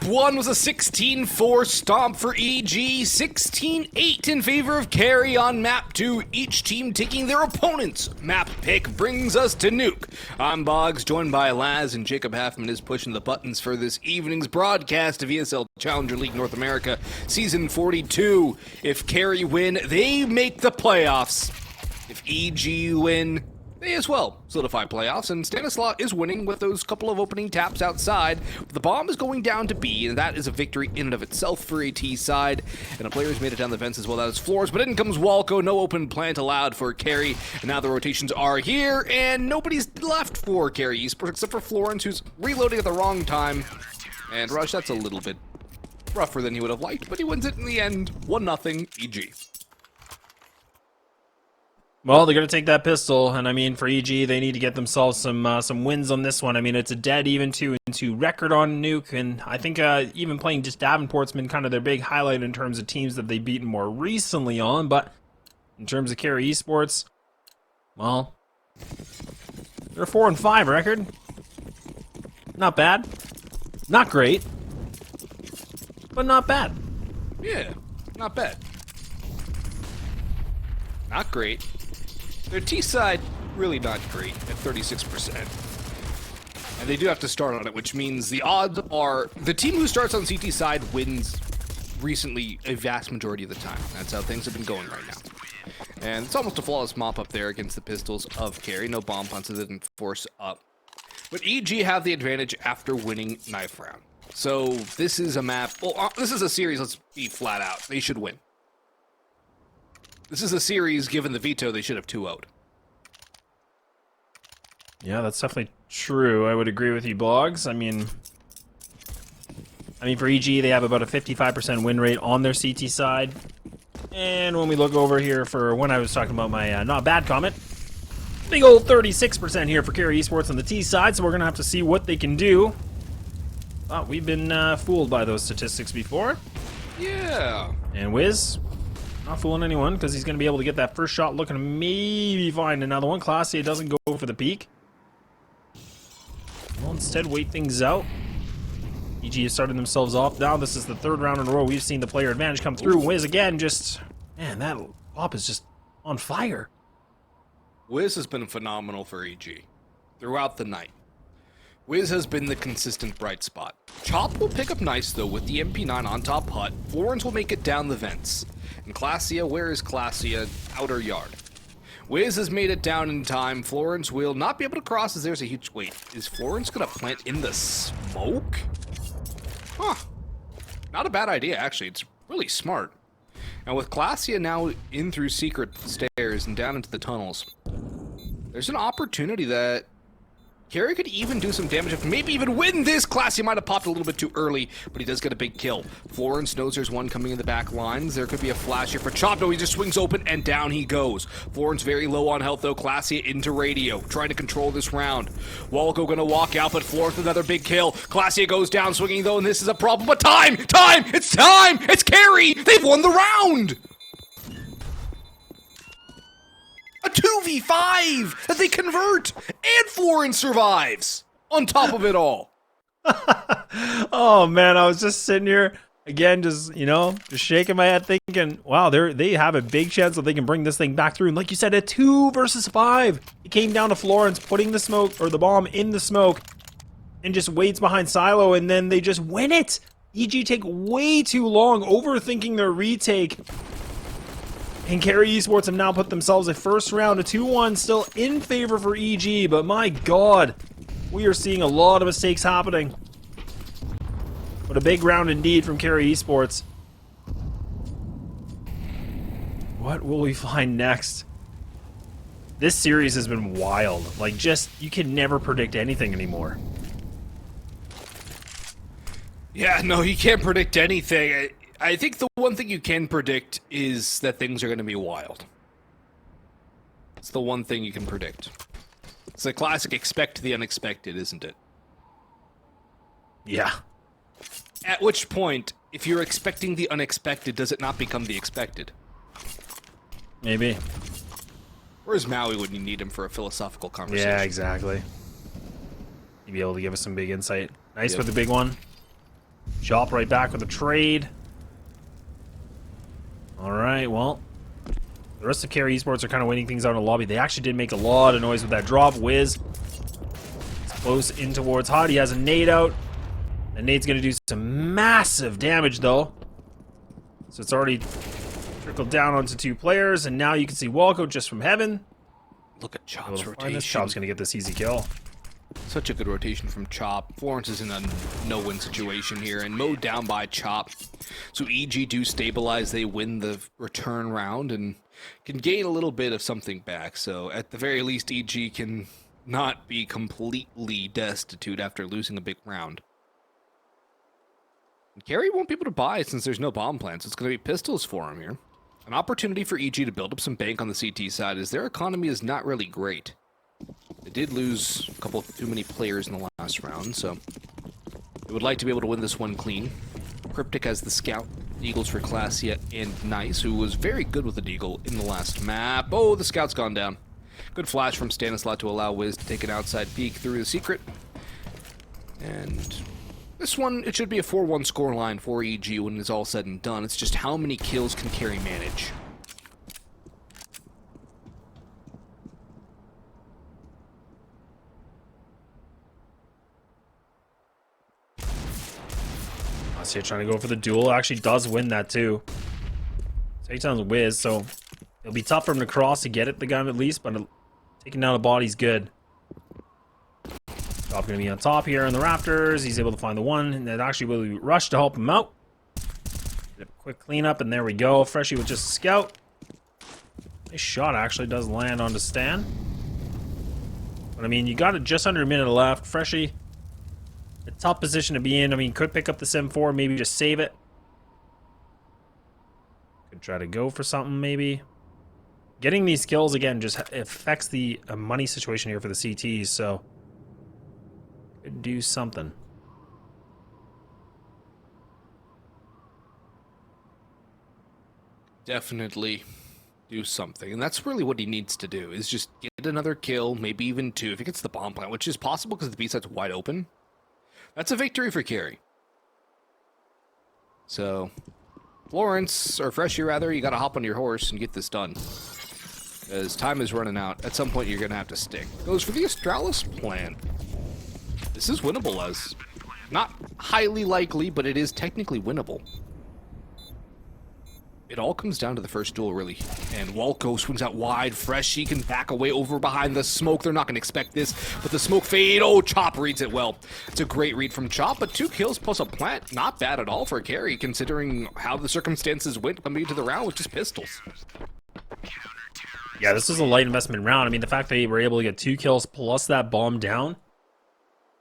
1 was a 16-4 stomp for EG, 16-8 in favor of Kari on map 2, each team taking their opponent's map pick. Brings us to Nuke. I'm Boggs, joined by Laz, and Jacob Halfman is pushing the buttons for this evening's broadcast of ESL Challenger League North America Season 42. If Kari win, they make the playoffs. If EG win, they as well solidify playoffs, and Stanislaw is winning with those couple of opening taps outside. The bomb is going down to B, and that is a victory in and of itself for AT side. And a player's made it down the vents as well. That is Floors, but in comes Walco. No open plant allowed for Kari. And now the rotations are here, and nobody's left for Kari Esports except for Florence, who's reloading at the wrong time. And Rush, that's a little bit rougher than he would have liked, but he wins it in the end. 1-0 EG. Well, they're going to take that pistol, and I mean, for EG, they need to get themselves some wins on this one. I mean, it's a dead even 2-2 record on Nuke, and I think even playing just Davenport's been kind of their big highlight in terms of teams that they've beaten more recently on, but in terms of Kari Esports, well, they're a 4-5 record. Not bad. Not great. But not bad. Yeah, not bad. Not great. Their T side, really not great at 36%. And they do have to start on it, which means the odds are the team who starts on CT side wins recently a vast majority of the time. That's how things have been going right now. And it's almost a flawless mop up there against the pistols of Kari. No bomb punts that didn't force up. But EG have the advantage after winning knife round. So this is a map, well, this is a series, let's be flat out. They should win. This is a series, given the veto, they should have 2-0'd. Yeah, that's definitely true. I would agree with you, Boggs. I mean, for EG, they have about a 55% win rate on their CT side. And when we look over here for when I was talking about my not bad comment, big old 36% here for Kari Esports on the T side, so we're going to have to see what they can do. We've been fooled by those statistics before. Yeah. And EG.wiz, not fooling anyone, because he's going to be able to get that first shot, looking to maybe find another one. Classy doesn't go for the peak. Well, instead, wait things out. EG has started themselves off. Now this is the third round in a row we've seen the player advantage come through. EG.wiz again, just, man, that op is just on fire. EG.wiz has been phenomenal for EG throughout the night. EG.wiz has been the consistent bright spot. CHOP will pick up nice, though, with the MP9 on top hut. Florence will make it down the vents. And Classia, where is Classia? Outer yard. EG.wiz has made it down in time. Florence will not be able to cross as there's a huge... Wait, is Florence going to plant in the smoke? Huh. Not a bad idea, actually. It's really smart. And with Classia now in through secret stairs and down into the tunnels, there's an opportunity that Kari could even do some damage, if maybe even win this. Classy might have popped a little bit too early, but he does get a big kill. Florence knows there's one coming in the back lines. There could be a flash here for CHOP. No, he just swings open, and down he goes. Florence very low on health, though. Classy into radio, trying to control this round. Walco gonna walk out, but Florence with another big kill. Classy goes down swinging, though, and this is a problem. But time! It's time! It's Kari! They've won the round! A 2v5 that they convert, and Florence survives on top of it all. Oh man, I was just sitting here again, just shaking my head, thinking, wow, they have a big chance that they can bring this thing back through. And like you said, a 2 versus 5. It came down to Florence putting the smoke or the bomb in the smoke, and just waits behind Silo, and then they just win it. EG take way too long, overthinking their retake. And Kari Esports have now put themselves a first round, a 2-1, still in favor for EG, but my god, we are seeing a lot of mistakes happening. But a big round indeed from Kari Esports. What will we find next? This series has been wild. Like, just, you can never predict anything anymore. Yeah, no, you can't predict anything. I think the one thing you can predict is that things are going to be wild. It's the one thing you can predict. It's a classic expect the unexpected, isn't it? Yeah. At which point, if you're expecting the unexpected, does it not become the expected? Maybe. Where's Maui when you need him for a philosophical conversation? Yeah, exactly. You'd be able to give us some big insight. Nice with the big one. Chop right back with a trade. All right, well, the rest of Kari Esports are kind of waiting things out in the lobby. They actually did make a lot of noise with that drop. EG.wiz is close in towards Hot. He has a nade out. And nade's going to do some massive damage, though. So it's already trickled down onto 2 players. And now you can see Walco just from heaven. Look at Chop's rotation. Chop's going to get this easy kill. Such a good rotation from Chop. Florence is in a no-win situation here and mowed down by Chop. So EG do stabilize. They win the return round and can gain a little bit of something back. So at the very least, EG can not be completely destitute after losing a big round. And Kari won't be able to buy since there's no bomb plants. It's going to be pistols for him here. An opportunity for EG to build up some bank on the CT side as their economy is not really great. They did lose a couple too many players in the last round, so they would like to be able to win this one clean. Cryptic has the scout, Eagles for Classia and Nice, who was very good with the Deagle in the last map. Oh, the scout's gone down. Good flash from Stanislaw to allow EG.wiz to take an outside peek through the secret. And this one, it should be a 4-1 scoreline for EG when it's all said and done. It's just how many kills can Kari manage. Here trying to go for the duel. Actually does win that too. Takedown's EG.wiz, so it'll be tough for him to cross to get it, the gun at least, but taking down the body's good. Chop gonna be on top here in the rafters. He's able to find the one, and it actually will rush to help him out. Get a quick cleanup, and there we go. Freshie with just a scout. Nice shot actually does land onto Stan. But I mean, you got it just under a minute left. Freshie, a tough position to be in. I mean, could pick up the 7-4, maybe just save it. Could try to go for something, maybe. Getting these kills, again, just affects the money situation here for the CTs, so could do something. Definitely do something, and that's really what he needs to do, is just get another kill, maybe even 2, if he gets the bomb plant, which is possible because the B-side's wide open. That's a victory for Kari. So, Florence, or Freshie rather, you gotta hop on your horse and get this done. Because time is running out. At some point, you're gonna have to stick. Goes for the Astralis plan. This is winnable, as not highly likely, but it is technically winnable. It all comes down to the first duel, really. And Walco swings out wide. Freshie can back away over behind the smoke. They're not going to expect this, but the smoke fade. Oh, Chop reads it well. It's a great read from Chop, but 2 kills plus a plant. Not bad at all for Kari, considering how the circumstances went coming into the round with just pistols. Yeah, this is a light investment round. I mean, the fact that they were able to get 2 kills plus that bomb down,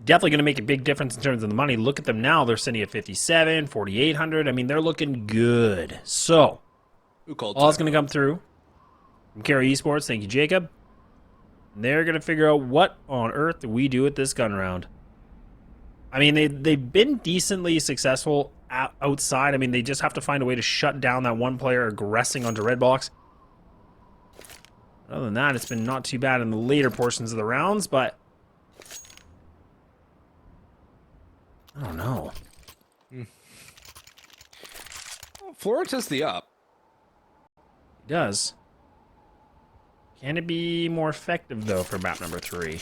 definitely going to make a big difference in terms of the money. Look at them now. They're sitting at 57, 4,800. I mean, they're looking good. So, all's going to come through from Kari Esports. Thank you, Jacob. And they're going to figure out what on earth do we do with this gun round. I mean, they've been decently successful outside. I mean, they just have to find a way to shut down that one player aggressing onto red box. Other than that, it's been not too bad in the later portions of the rounds, but I don't know. Well, Florence has the up. It does. Can it be more effective, though, for map number 3?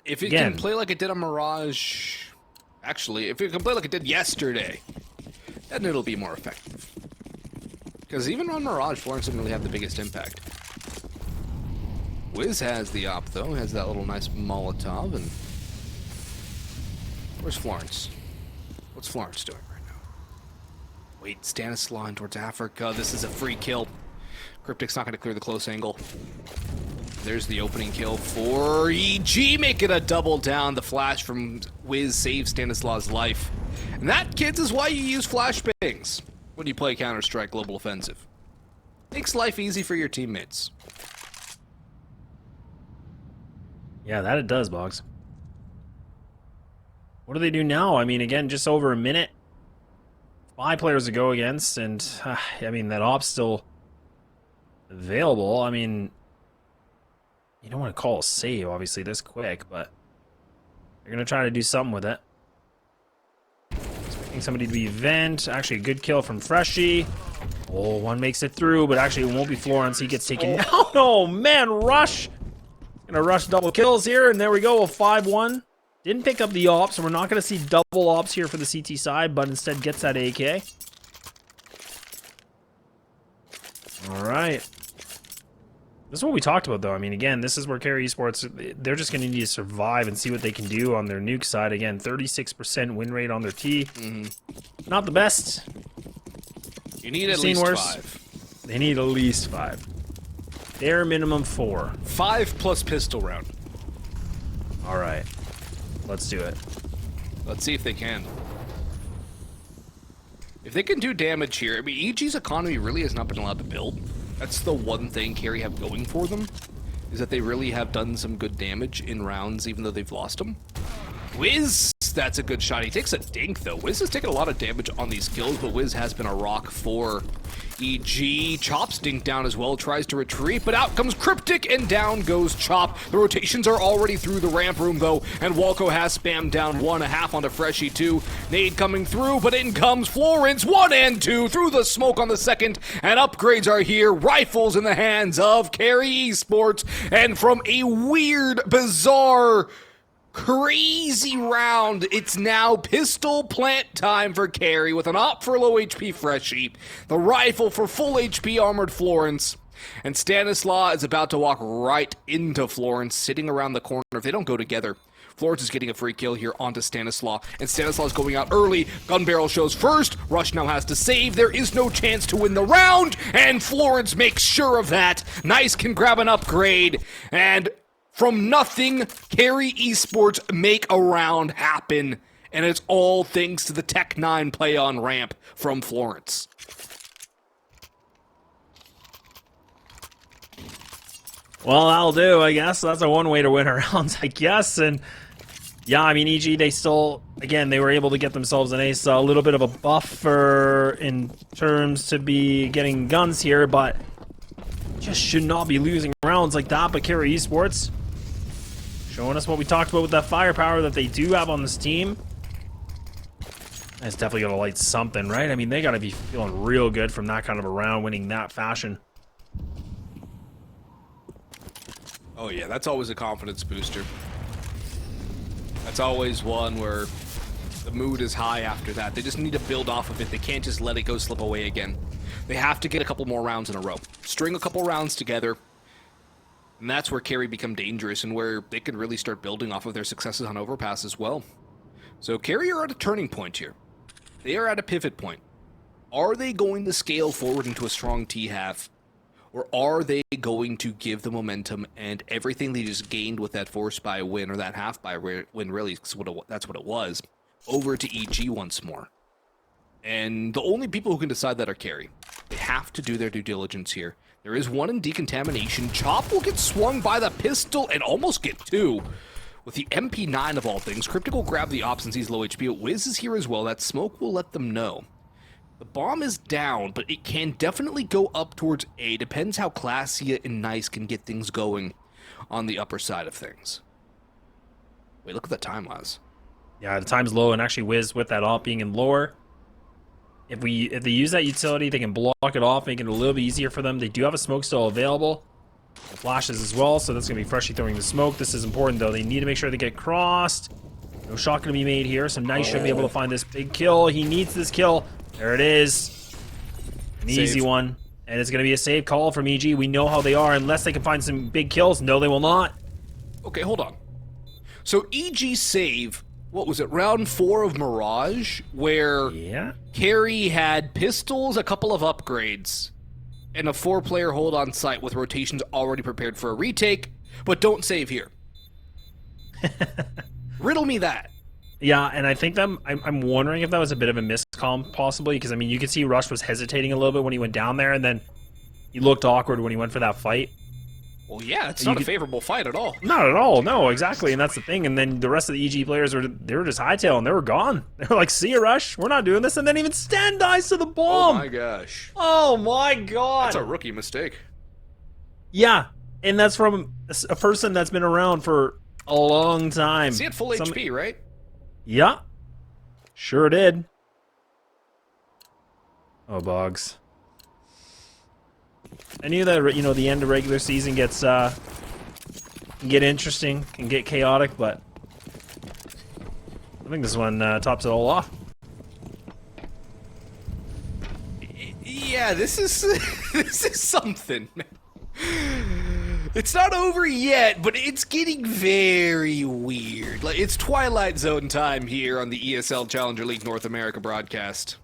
If it can play like it did on Mirage... Actually, if it can play like it did yesterday, then it'll be more effective. Because even on Mirage, Florence didn't really have the biggest impact. EG.wiz has the op, though. Has that little nice Molotov, and... Where's Florence? What's Florence doing right now? Wait, Stanislaw towards Africa. This is a free kill. Cryptic's not going to clear the close angle. There's the opening kill for EG, making a double down. The flash from EG.wiz saves Stanislaw's life. And that, kids, is why you use flashbangs when you play Counter-Strike Global Offensive. Makes life easy for your teammates. Yeah, that it does, Boggs. What do they do now? I mean, again, just over a minute. 5 players to go against, and I mean, that op's still available. I mean, you don't want to call a save, obviously, this quick, but they're going to try to do something with it. Swinging expecting somebody to be vent. Actually, a good kill from Freshie. Oh, one makes it through, but actually it won't be Florence. He gets taken down. Oh, man, Rush. Gonna rush double kills here, and there we go, a 5-1. Didn't pick up the ops, so we're not gonna see double ops here for the CT side, but instead gets that AK. All right. This is what we talked about, though. I mean, again, this is where Kari Esports, they're just going to need to survive and see what they can do on their Nuke side. Again, 36% win rate on their T. Not the best. You need at least 5. They need at least 5. Bare minimum 4. 5 plus pistol round. All right. Let's do it. Let's see if they can. If they can do damage here, I mean, EG's economy really has not been allowed to build. That's the one thing Kari have going for them, is that they really have done some good damage in rounds, even though they've lost them. EG.wiz, that's a good shot. He takes a dink, though. EG.wiz has taken a lot of damage on these kills, but EG.wiz has been a rock for EG. Chop's dink down as well, tries to retreat, but out comes Cryptic, and down goes Chop. The rotations are already through the ramp room, though, and Walco has spammed down 1.5 onto Freshie 2. Nade coming through, but in comes Florence, 1 and 2, through the smoke on the second, and upgrades are here. Rifles in the hands of Kari Esports, and from a weird, bizarre, crazy round, it's now pistol plant time for Kari with an op for low HP Freshie, the rifle for full HP armored Florence, and Stanislaw is about to walk right into Florence, sitting around the corner. If they don't go together, Florence is getting a free kill here onto Stanislaw, and Stanislaw is going out early. Gun barrel shows first. Rush now has to save. There is no chance to win the round, and Florence makes sure of that. Nice can grab an upgrade, and from nothing, Kari Esports make a round happen, and it's all thanks to the Tech 9 play on ramp from Florence. Well, that'll do, I guess. That's a one way to win a round, I guess. And yeah, I mean, EG, they still, again, they were able to get themselves an ace, a little bit of a buffer in terms to be getting guns here, but just should not be losing rounds like that. But Kari Esports showing us what we talked about with that firepower that they do have on this team. That's definitely going to light something, right? I mean, they got to be feeling real good from that kind of a round, winning that fashion. Oh yeah, that's always a confidence booster. That's always one where the mood is high after that. They just need to build off of it. They can't just let it go slip away again. They have to get a couple more rounds in a row. String a couple rounds together. And that's where Kari become dangerous and where they can really start building off of their successes on Overpass as well. So Kari are at a turning point here. They are at a pivot point. Are they going to scale forward into a strong T-half? Or are they going to give the momentum and everything they just gained with that force buy win, or that half buy win, really, that's what it was, over to EG once more? And the only people who can decide that are Kari. They have to do their due diligence here. There is one in decontamination. Chop will get swung by the pistol and almost get 2. With the MP9 of all things, Cryptic will grab the op since he's low HP. EG.wiz is here as well. That smoke will let them know. The bomb is down, but it can definitely go up towards A. Depends how Classia and Nice can get things going on the upper side of things. Wait, look at the time, Laz. Yeah, the time's low, and actually EG.wiz with that op being in lower. If they use that utility, they can block it off, make it a little bit easier for them. They do have a smoke still available. The flashes as well, so that's going to be Freshie throwing the smoke. This is important, though. They need to make sure they get crossed. No shot going to be made here, so Nice should be able to find this big kill. He needs this kill. There it is. An easy one. And it's going to be a save call from EG. We know how they are. Unless they can find some big kills. No, they will not. Okay, hold on. So EG save, what was it, round 4 of Mirage, where Kari had pistols, a couple of upgrades, and a 4-player hold on site with rotations already prepared for a retake, but don't save here. Riddle me that. Yeah, and I think I'm wondering if that was a bit of a miscom, possibly, because, I mean, you could see Rush was hesitating a little bit when he went down there, and then he looked awkward when he went for that fight. Well, yeah, it's not a favorable fight at all. Not at all, no, exactly, and that's the thing. And then the rest of the EG players, they were just hightailing, they were gone. They were like, see ya, Rush, we're not doing this, and then even Stan dies to the bomb! Oh my gosh. Oh my god! That's a rookie mistake. Yeah, and that's from a person that's been around for a long time. See, at full HP, right? Yeah, sure did. Oh, Boggs. I knew that, you know, the end of regular season gets, can get interesting, can get chaotic, but I think this one tops it all off. Yeah, this is this is something. It's not over yet, but it's getting very weird. Like, it's Twilight Zone time here on the ESL Challenger League North America broadcast.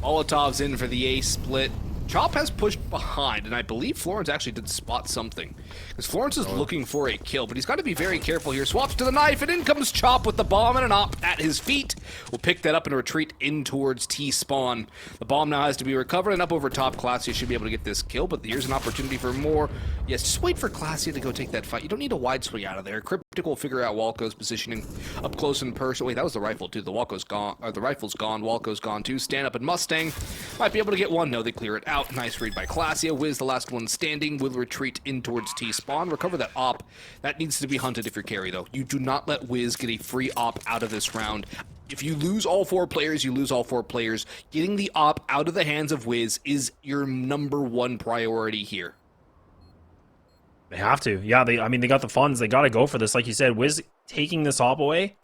Molotov's in for the A split. CHOP has pushed behind, and I believe Florence actually did spot something. Because Florence is looking for a kill, but he's got to be very careful here. Swaps to the knife, and in comes CHOP with the bomb and an op at his feet. We'll pick that up and retreat in towards T-spawn. The bomb now has to be recovered, and up over top, Classy should be able to get this kill, but here's an opportunity for more. Yes, just wait for Classy to go take that fight. You don't need a wide swing out of there. Cryptic will figure out Walco's positioning up close and personal. Wait, that was the rifle, too. The Walco's gone, or the rifle's gone. Walco's gone, too. Stand up and Mustang might be able to get one. No, they clear it out. Nice read by Classy. Wiz, the last one standing, will retreat in towards T-spawn. Recover that op. That needs to be hunted if you're carry, though. You do not let Wiz get a free op out of this round. If you lose all 4 players, you lose all 4 players. Getting the op out of the hands of Wiz is your #1 priority here. They have to. Yeah, I mean, they got the funds. They got to go for this. Like you said, Wiz taking this op away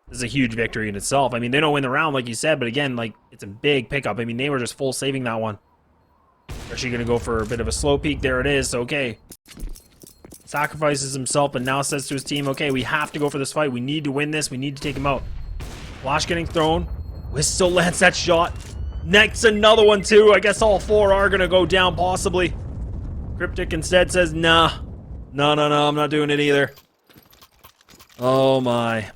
is a huge victory in itself. I mean, they don't win the round, like you said, but again, like, it's a big pickup. I mean, they were just full saving that one. Actually going to go for a bit of a slow peek. There it is. Okay. Sacrifices himself, but now says to his team, okay, we have to go for this fight. We need to win this. We need to take him out. Flash getting thrown. Wiz still lands that shot. Next, another one, too. I guess all 4 are going to go down, possibly. Cryptic instead says, nah. No, I'm not doing it either. Oh, my.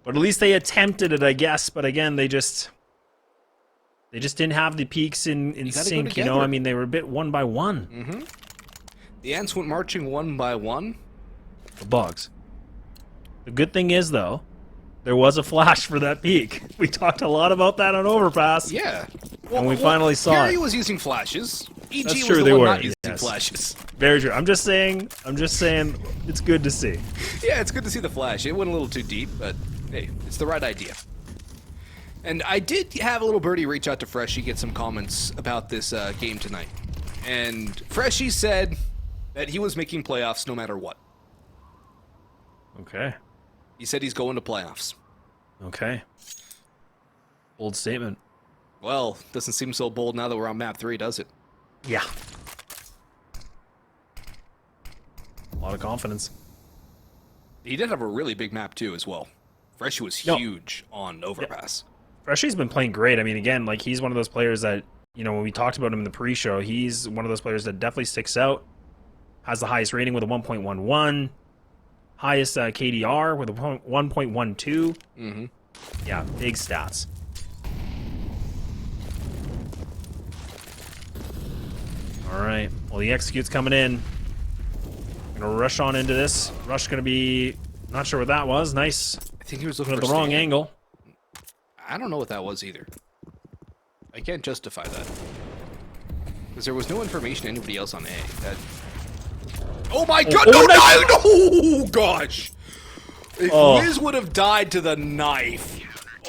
But at least they attempted it, I guess. But again, they just didn't have the peaks in sync, you know? I mean, they were a bit one by one. Mm-hmm. The ants went marching one by one. The Bugs. The good thing is, though, there was a flash for that peak. We talked a lot about that on Overpass. Yeah. And we finally saw Kari it. Was using flashes. EG That's was true, the they one were, not using yes. flashes. Very true. I'm just saying, it's good to see. Yeah, it's good to see the flash. It went a little too deep, but hey, it's the right idea. And I did have a little birdie reach out to Freshie, get some comments about this game tonight. And Freshie said that he was making playoffs no matter what. Okay. He said he's going to playoffs. Okay. Bold statement. Well, doesn't seem so bold now that we're on map 3, does it? Yeah. A lot of confidence. He did have a really big map too as well. Freshie was huge on Overpass. Yeah. Freshie's been playing great. I mean, again, like, he's one of those players that, you know, when we talked about him in the pre-show, he's one of those players that definitely sticks out. Has the highest rating with a 1.11. Highest KDR with a 1.12. Mm-hmm. Yeah, big stats. All right. Well, the execute's coming in. Gonna rush on into this. Rush gonna be... Not sure what that was. Nice. I think he was looking at for the wrong stand. angle. I don't know what that was either. I can't justify that. Because there was no information to anybody else on A. That... Oh my god! Oh, No, nice. no! Oh gosh! If Oh. Wiz would have died to the knife,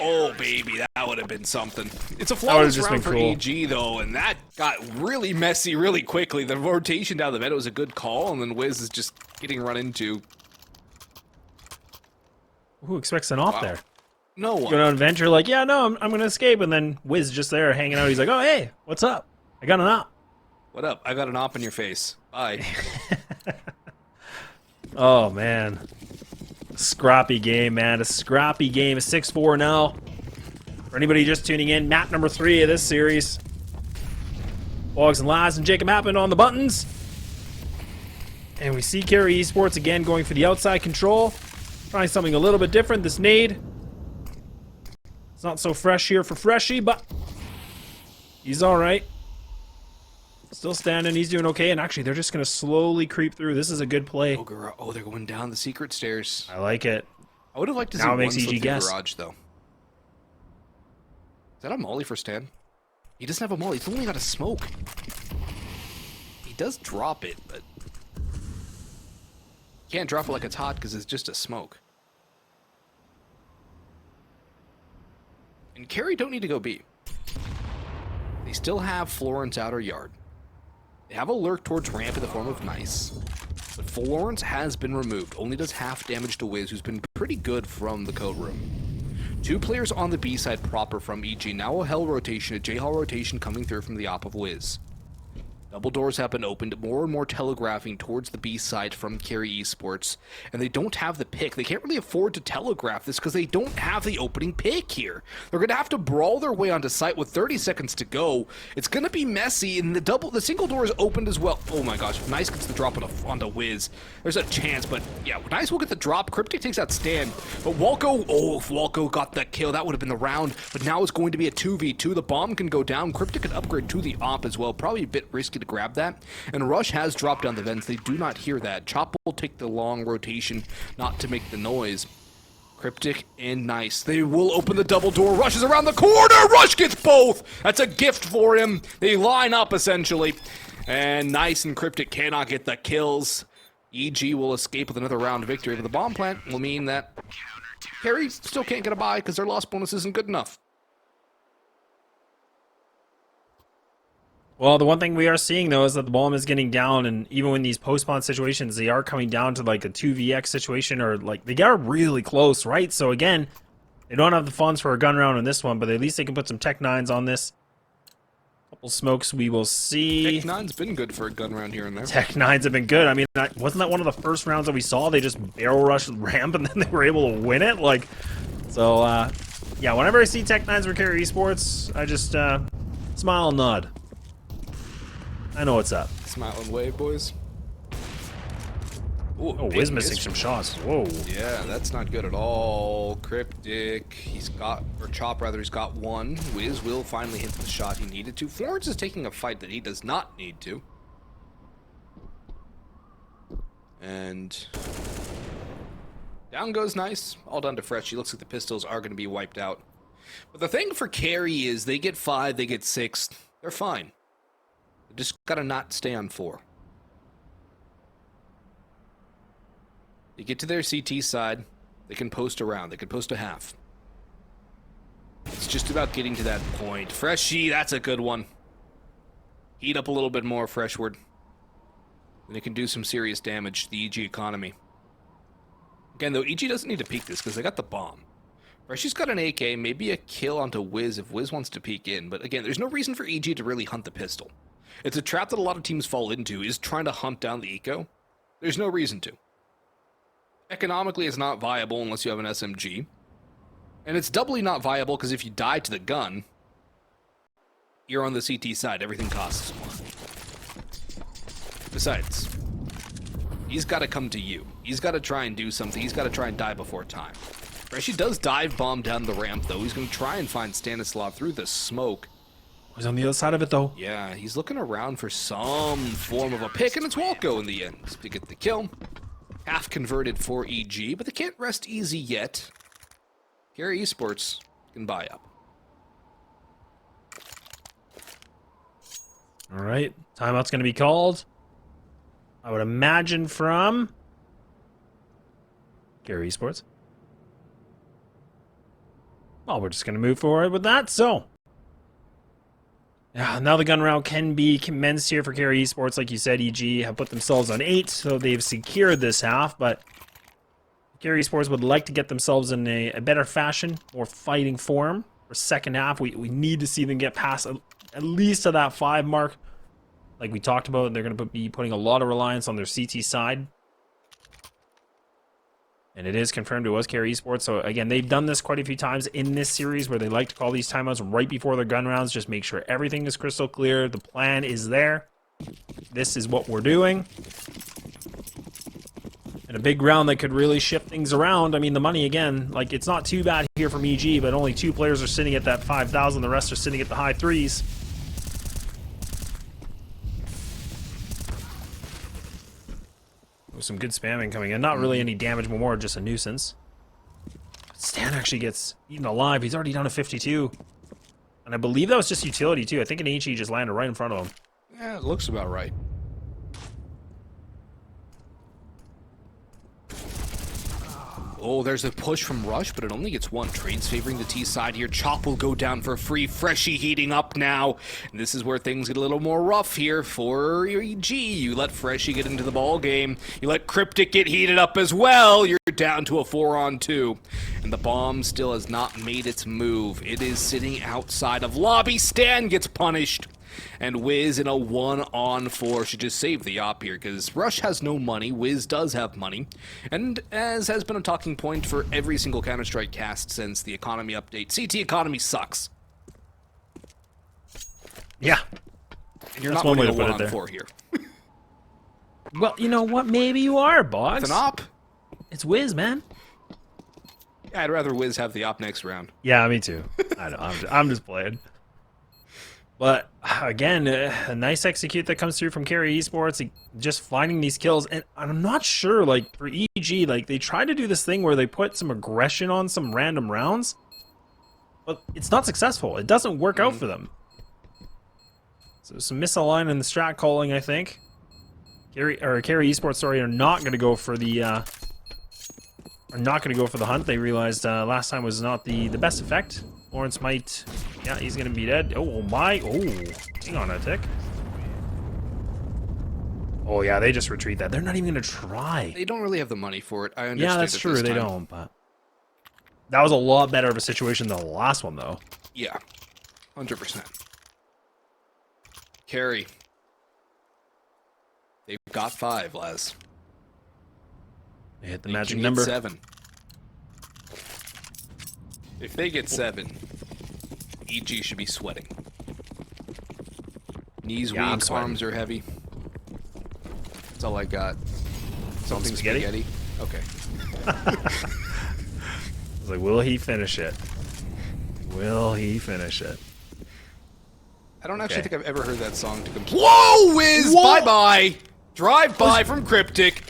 oh baby, that would have been something. It's a flawless just round been for cool. EG though, and that got really messy really quickly. The rotation down the meta was a good call, and then Wiz is just getting run into. Who expects an off there? No one. Going on adventure like, yeah, no, I'm going to escape. And then Wiz just there hanging out. He's like, oh, hey, what's up? I got an op. What up? I got an op in your face. Bye. Oh, man. Scrappy game, man. A scrappy game. A 6-4 now. For anybody just tuning in, map number 3 of this series. Boggs and Laz and Jacob Happen on the buttons. And we see Kari Esports again going for the outside control. Trying something a little bit different. This nade. It's not so fresh here for Freshie, but he's all right. Still standing. He's doing okay. And actually, they're just going to slowly creep through. This is a good play. Oh, they're going down the secret stairs. I like it. I would have liked to see Now it one makes slip EG through guess. garage, though. Is that a molly for Stan? He doesn't have a molly. He's only got a smoke. He does drop it, but... Can't drop it like it's hot because it's just a smoke. And Kari don't need to go B. They still have Florence outer yard. They have a lurk towards ramp in the form of Nice. But Florence has been removed, only does half damage to Wiz, who's been pretty good from the code room. 2 players on the B side proper from EG, now a Hell rotation, a J-Hall rotation coming through from the op of Wiz. Double doors have been opened, more and more telegraphing towards the B side from Kari Esports, and they don't have the pick. They can't really afford to telegraph this because they don't have the opening pick here. They're going to have to brawl their way onto site with 30 seconds to go. It's going to be messy, and the single door is opened as well. Oh my gosh, Nice gets the drop onto Wiz. There's a chance, but yeah, Nice will get the drop. Cryptic takes that stand, but Walco, if Walco got that kill, that would have been the round, but now it's going to be a 2v2. The bomb can go down. Cryptic can upgrade to the op as well. Probably a bit risky to grab that, and Rush has dropped down the vents. They do not hear that. Chop will take the long rotation not to make the noise. Cryptic and Nice, they will open the double door. Rush is around the corner. Rush gets both. That's a gift for him. They line up essentially, and Nice and Cryptic cannot get the kills. EG will escape with another round victory, but the bomb plant will mean that Kari still can't get a buy because their loss bonus isn't good enough. Well, the one thing we are seeing, though, is that the bomb is getting down, and even when these post-spawn situations, they are coming down to, like, a 2vx situation, or, like, they got really close, right? So, again, they don't have the funds for a gun round in this one, but at least they can put some Tech 9s on this. Couple smokes we will see. Tech 9's been good for a gun round here and there. Tech 9s have been good. I mean, wasn't that one of the first rounds that we saw? They just barrel rushed ramp, and then they were able to win it? Like, so, yeah, whenever I see Tech 9s for Kari Esports, I just, smile and nod. I know what's up. Smile and wave, boys. Ooh, oh, Wiz missing some shots. Whoa. Yeah, that's not good at all. Cryptic, or Chop rather, he's got one. Wiz will finally hit the shot he needed to. Florence is taking a fight that he does not need to. And down goes Nice. All done to Fresh. He looks like the pistols are going to be wiped out. But the thing for Kari is they get 5, they get 6. They're fine. They just gotta not stay on 4. They get to their CT side, they can post around, they can post a half. It's just about getting to that point. Freshy, that's a good one. Heat up a little bit more, Freshward. And it can do some serious damage to the EG economy. Again, though, EG doesn't need to peek this because they got the bomb. Freshy's got an AK, maybe a kill onto Wiz if Wiz wants to peek in, but again, there's no reason for EG to really hunt the pistol. It's a trap that a lot of teams fall into, is trying to hunt down the eco. There's no reason to. Economically, it's not viable unless you have an SMG. And it's doubly not viable because if you die to the gun, you're on the CT side. Everything costs more. Besides, he's got to come to you. He's got to try and do something. He's got to try and die before time. Freshy does dive bomb down the ramp, though. He's going to try and find Stanislav through the smoke. He's on the other side of it, though. Yeah, he's looking around for some form of a pick, and it's Walco in the end to get the kill. Half converted for EG, but they can't rest easy yet. Kari Esports can buy up. All right, timeout's going to be called. I would imagine from Kari Esports. Well, we're just going to move forward with that, so. Yeah, now the gun round can be commenced here for Kari Esports. Like you said, EG have put themselves on 8, so they've secured this half, but Kari Esports would like to get themselves in a better fashion, more fighting form for second half. We need to see them get past at least to that 5 mark. Like we talked about, they're going to be putting a lot of reliance on their CT side. And it is confirmed it was Kari Esports. So again, they've done this quite a few times in this series where they like to call these timeouts right before their gun rounds. Just make sure everything is crystal clear. The plan is there. This is what we're doing. And a big round that could really shift things around. I mean, the money, again, like it's not too bad here from EG, but only 2 players are sitting at that 5,000. The rest are sitting at the high 3s. Some good spamming coming in. Not really any damage, but more just a nuisance. Stan actually gets eaten alive. He's already down to 52. And I believe that was just utility, too. I think an HE just landed right in front of him. Yeah, it looks about right. Oh, there's a push from Rush, but it only gets one. Trades favoring the T side here. Chop will go down for free. Freshie heating up now. And this is where things get a little more rough here for EG. You let Freshie get into the ball game. You let Cryptic get heated up as well. You're down to a 4-on-2. And the bomb still has not made its move. It is sitting outside of lobby. Stan gets punished. And EG.wiz in a 1-on-4 should just save the op here, because Rush has no money, EG.wiz does have money. And as has been a talking point for every single Counter-Strike cast since the economy update, CT economy sucks. Yeah. And you're not winning a 1-on-4 here. Well, you know what? Maybe you are, Boggs. It's an op. It's EG.wiz, man. Yeah, I'd rather EG.wiz have the op next round. Yeah, me too. I know. I'm just playing. But again, a nice execute that comes through from Kari Esports, just finding these kills. And I'm not sure, like, for EG, like, they try to do this thing where they put some aggression on some random rounds, but it's not successful. It doesn't work out for them. So some misaligned in the strat calling, I think. Kari Esports, sorry, are not going to go for the hunt. They realized last time was not the best effect. Lawrence might... Yeah, he's going to be dead. Oh, my... Oh, hang on a tick. Oh, yeah, they just retreat that. They're not even going to try. They don't really have the money for it. I understand. Yeah, that's true. They don't, but... That was a lot better of a situation than the last one, though. Yeah, 100%. Kari. They've got 5, Les. They hit the magic number. 7. If they get 7, EG should be sweating. Knees weak, arms are heavy. That's all I got. Something spaghetti? Okay. I was like, will he finish it? Will he finish it? I don't actually think I've ever heard that song to complete. Whoa, EG.wiz! Bye-bye! Drive-by from Cryptic.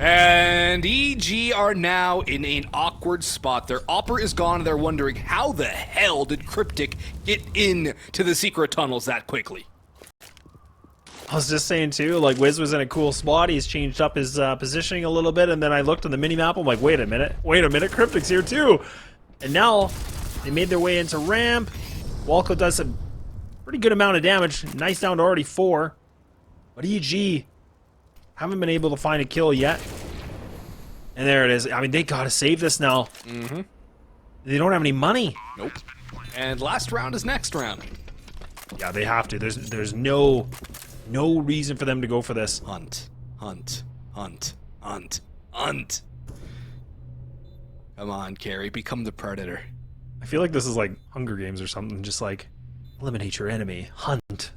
And EG are now in an awkward spot. Their opper is gone, and they're wondering, how the hell did Cryptic get into the secret tunnels that quickly? I was just saying, too, like, EG.wiz was in a cool spot. He's changed up his positioning a little bit, and then I looked on the mini-map. I'm like, wait a minute, Cryptic's here, too. And now they made their way into ramp. Walco does a pretty good amount of damage. Nice down to already 4. But EG... haven't been able to find a kill yet. And there it is. I mean, they gotta save this now. Mm-hmm. They don't have any money. Nope. And last round is next round. Yeah, they have to. There's no reason for them to go for this. Hunt. Hunt. Hunt. Hunt. Hunt. Come on, Kari. Become the predator. I feel like this is like Hunger Games or something. Just like, eliminate your enemy. Hunt.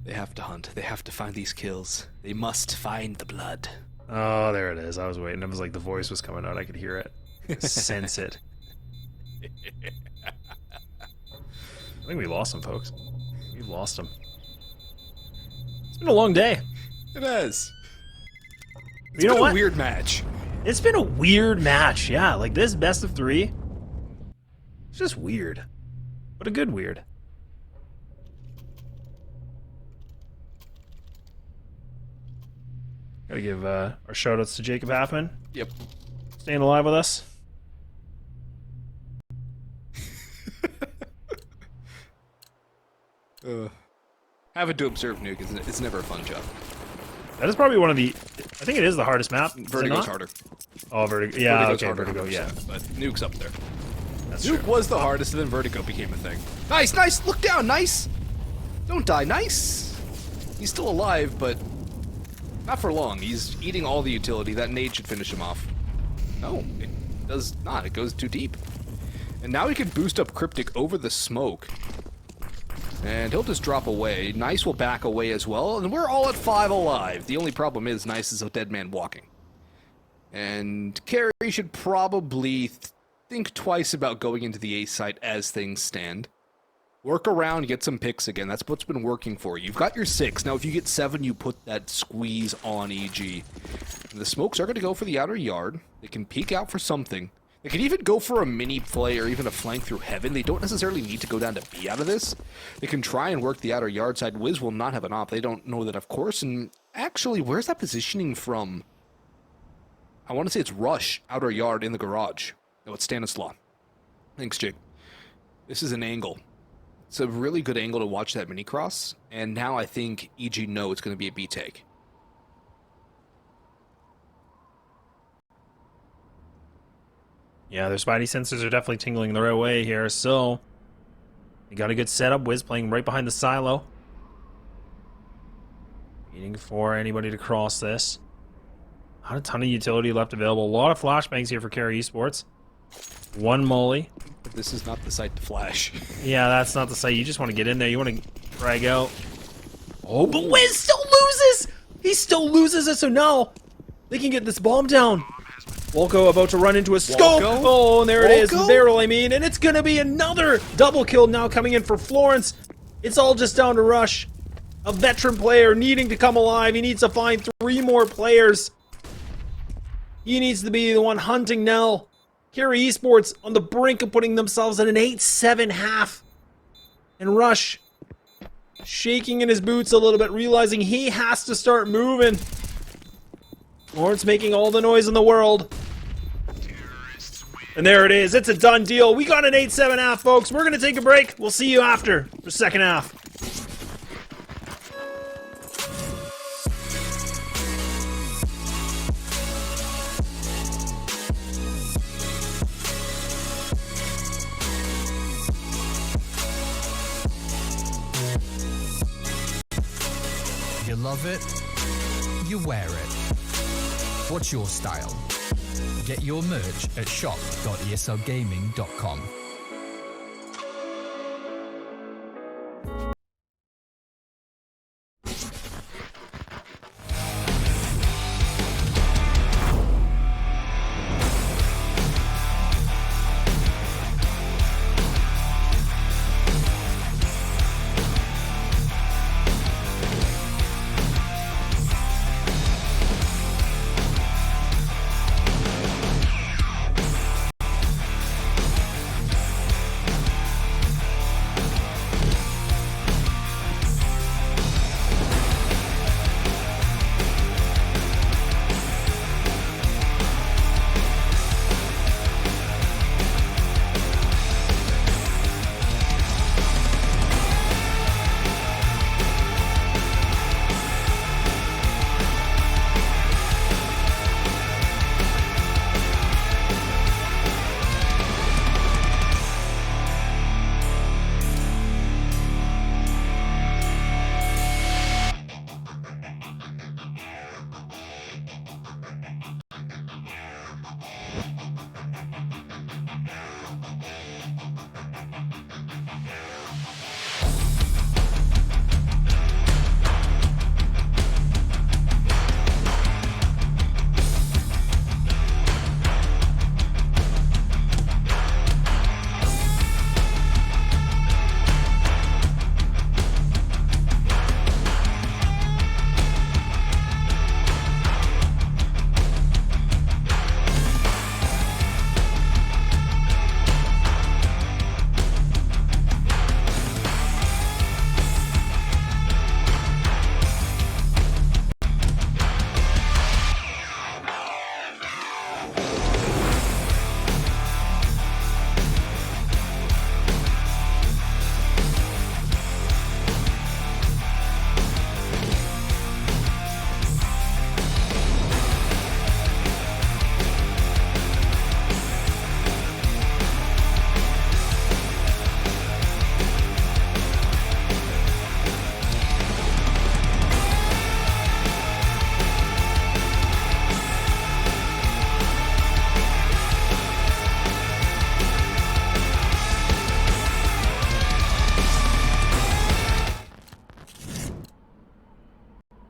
They have to hunt. They have to find these kills. They must find the blood. Oh, there it is. I was waiting. It was like the voice was coming out. I could hear it. Sense it. I think we lost him, folks. We've lost him. It's been a long day. It has. You know what? A weird match. It's been a weird match. Yeah, like this best of 3. It's just weird. But a good weird. Gotta give our shoutouts to Jacob Halfman. Yep. Staying alive with us. Having to observe Nuke it's never a fun job. That is probably one of the... I think it is the hardest map. Vertigo's harder. Oh, Vertigo. Yeah, Vertigo's okay, harder, Vertigo, yeah. But Nuke's up there. That's Nuke true. was the hardest, and then Vertigo became a thing. Nice, nice! Look down, nice! Don't die, nice! He's still alive, but not for long. He's eating all the utility. That nade should finish him off. No, it does not. It goes too deep. And now he can boost up Cryptic over the smoke. And he'll just drop away. Nice will back away as well, and we're all at 5 alive. The only problem is Nice is a dead man walking. And Kari should probably think twice about going into the A site as things stand. Work around, get some picks again. That's what's been working for you. You've got your 6. Now, if you get 7, you put that squeeze on EG. And the smokes are going to go for the outer yard. They can peek out for something. They can even go for a mini play or even a flank through heaven. They don't necessarily need to go down to B out of this. They can try and work the outer yard side. EG.wiz will not have an op. They don't know that, of course. And actually, where's that positioning from? I want to say it's Rush, outer yard in the garage. No, it's Stanislaw. Thanks, Jake. This is an angle. It's a really good angle to watch that mini cross, and now I think EG know it's going to be a B take. Yeah, their spidey sensors are definitely tingling the right way here, so they got a good setup. Wiz playing right behind the silo. Waiting for anybody to cross this. Not a ton of utility left available. A lot of flashbangs here for Kari Esports. One molly. But this is not the site to flash. Yeah, that's not the site. You just want to get in there. You want to drag out. Oh, but Wiz still loses! He still loses it, so now they can get this bomb down. Volko about to run into a scope. Volko? Oh, and there it is. Volko? Barrel, I mean. And it's going to be another double kill now coming in for Florence. It's all just down to Rush. A veteran player needing to come alive. He needs to find 3 more players. He needs to be the one hunting Nell. Kari Esports on the brink of putting themselves in an 8-7 half. And Rush shaking in his boots a little bit, realizing he has to start moving. Lawrence making all the noise in the world. And there it is. It's a done deal. We got an 8-7 half, folks. We're going to take a break. We'll see you after for second half. You love it, you wear it. What's your style? Get your merch at shop.eslgaming.com.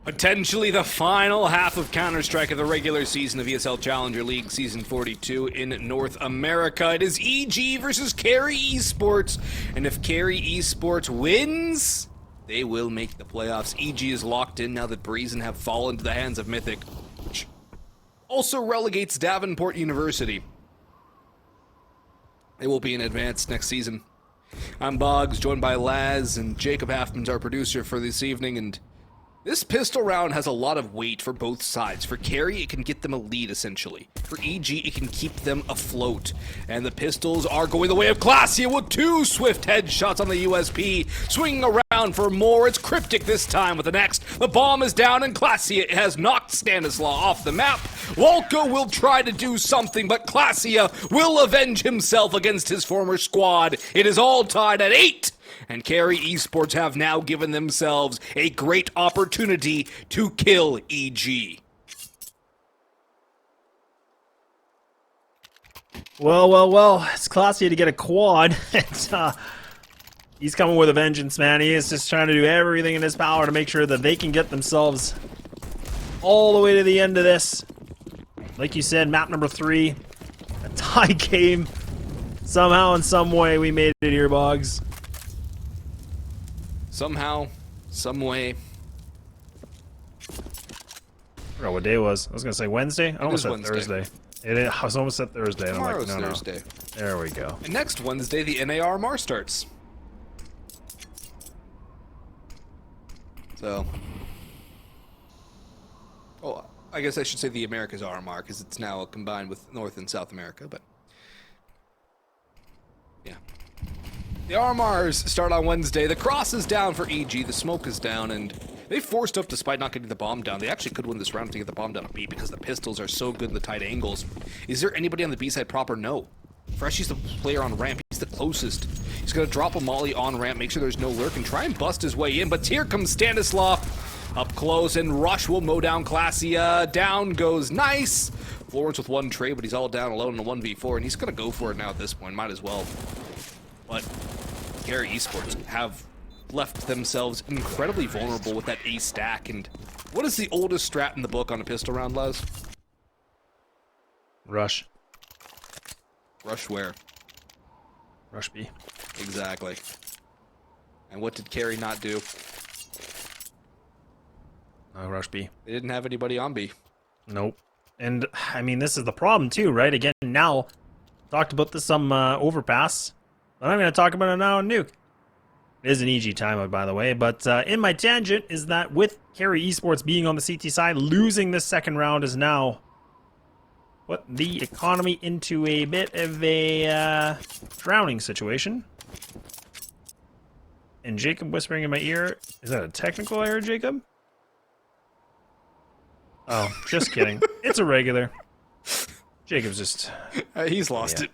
Potentially the final half of Counter-Strike of the regular season of ESL Challenger League Season 42 in North America. It is EG versus Kari Esports, and if Kari Esports wins, they will make the playoffs. EG is locked in now that Breezen have fallen to the hands of Mythic, which also relegates Davenport University. They will be in advance next season. I'm Boggs, joined by Laz, and Jacob Halfman's our producer for this evening, and This pistol round has a lot of weight for both sides. For Kari, it can get them a lead, essentially. For EG, it can keep them afloat. And the pistols are going the way of Glacia with 2 swift headshots on the USP. Swinging around for more. It's Cryptic this time with the next. The bomb is down, and Glacia has knocked Stanislaw off the map. Walko will try to do something, but Glacia will avenge himself against his former squad. It is all tied at 8. And Kari Esports have now given themselves a great opportunity to kill EG. Well, it's Glacia to get a quad. He's coming with a vengeance, man. He is just trying to do everything in his power to make sure that they can get themselves all the way to the end of this. Like you said, map number 3, a tie game. Somehow, in some way, we made it here, Boggs. Somehow, some way. I forgot what day it was. I was going to say Wednesday? I almost said Wednesday. Thursday. I was almost at Thursday. And Tomorrow's I'm like, no. Thursday. There we go. And next Wednesday, the NARMR starts. So. Oh, I guess I should say the Americas RMR, because it's now combined with North and South America, but. Yeah. The RMRs start on Wednesday. The cross is down for EG. The smoke is down, and they forced up despite not getting the bomb down. They actually could win this round to get the bomb down on B because the pistols are so good in the tight angles. Is there anybody on the B side proper? No. Freshy's the player on ramp. He's the closest. He's going to drop a molly on ramp, make sure there's no lurk, and try and bust his way in. But here comes Stanislaw up close, and Rush will mow down Glacia. Down goes Nice. Florence with 1 trade, but he's all down alone in a 1v4, and he's going to go for it now at this point. Might as well. But Kari Esports have left themselves incredibly vulnerable with that A stack. And what is the oldest strat in the book on a pistol round, Les? Rush. Rush where? Rush B. Exactly. And what did Kari not do? Rush B. They didn't have anybody on B. Nope. And, I mean, this is the problem, too, right? Again, now, talked about this some overpass. But I'm going to talk about it now on Nuke. It is an EG timeout, by the way. But in my tangent is that with Kari Esports being on the CT side, losing this second round is now put the economy into a bit of a drowning situation. And Jacob whispering in my ear. Is that a technical error, Jacob? Oh, just kidding. It's a regular. Jacob's just... He's lost it.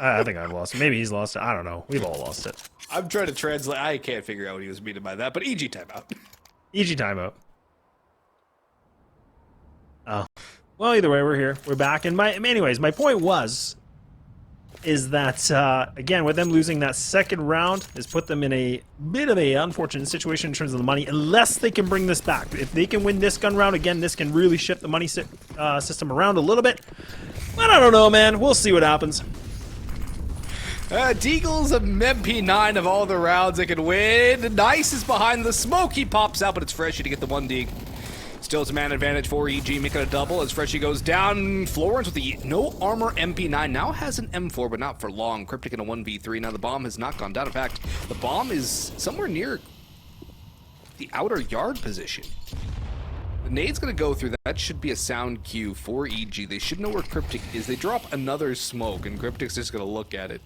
I think I've lost it. Maybe he's lost it. I don't know. We've all lost it. I'm trying to translate. I can't figure out what he was meaning by that, but EG timeout. EG timeout. Oh. Well, either way, we're here. We're back. And anyways, my point is that, again, with them losing that second round, has put them in a bit of a unfortunate situation in terms of the money, unless they can bring this back. If they can win this gun round, again, this can really shift the money system around a little bit. But I don't know, man. We'll see what happens. Deagle's a MP9 of all the rounds they can win. Nice is behind the smoke. He pops out, but it's Freshy to get the 1 Deag. Still it's a man advantage for EG, making a double as Freshy goes down. Florence with the no armor MP9 now has an M4, but not for long. Cryptic in a 1v3. Now the bomb has not gone down. In fact, the bomb is somewhere near the outer yard position. The nade's going to go through that. That should be a sound cue for EG. They should know where Cryptic is. They drop another smoke, and Cryptic's just going to look at it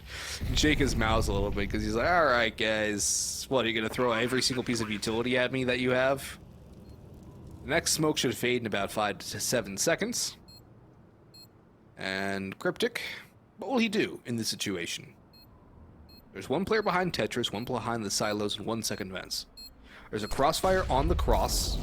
and shake his mouth a little bit because he's like, all right, guys. What, are you going to throw every single piece of utility at me that you have? The next smoke should fade in about 5 to 7 seconds. And Cryptic, what will he do in this situation? There's one player behind Tetris, one behind the silos, and 1 second vents. There's a crossfire on the cross.